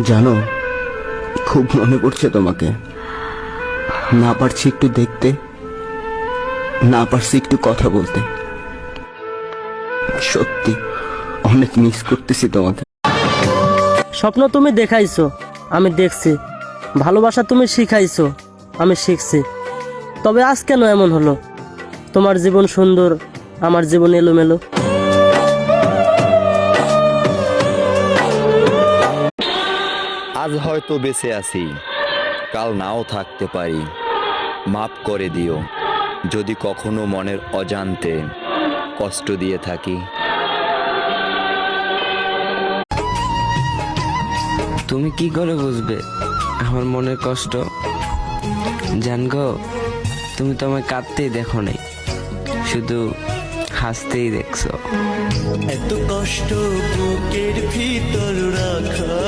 জানো, খুব মনে পড়ছে তোমাকে। না পারছি একটু দেখতে, না পারছি একটু কথা বলতে। সত্যি অনেক মিস করতেছি তোমাকে। স্বপ্ন তুমি দেখাইছো, আমি দেখছি। ভালোবাসা তুমি শিখাইছো, আমি শিখছি। তবে আজ কেন এমন হলো? তোমার জীবন সুন্দর, আমার জীবন এলোমেলো। আজ হয়তো বেঁচে আছি, কাল নাও থাকতে পারি। মাফ করে দিও যদি কখনো মনের অজান্তে কষ্ট দিয়ে থাকি। তুমি কি করে বুঝবে আমার মনের কষ্ট? জানগো, তুমি তো আমায় কাঁদতেই দেখো নাই, শুধু হাসতেই দেখছো। এত কষ্ট বুকের ভিতর রাখা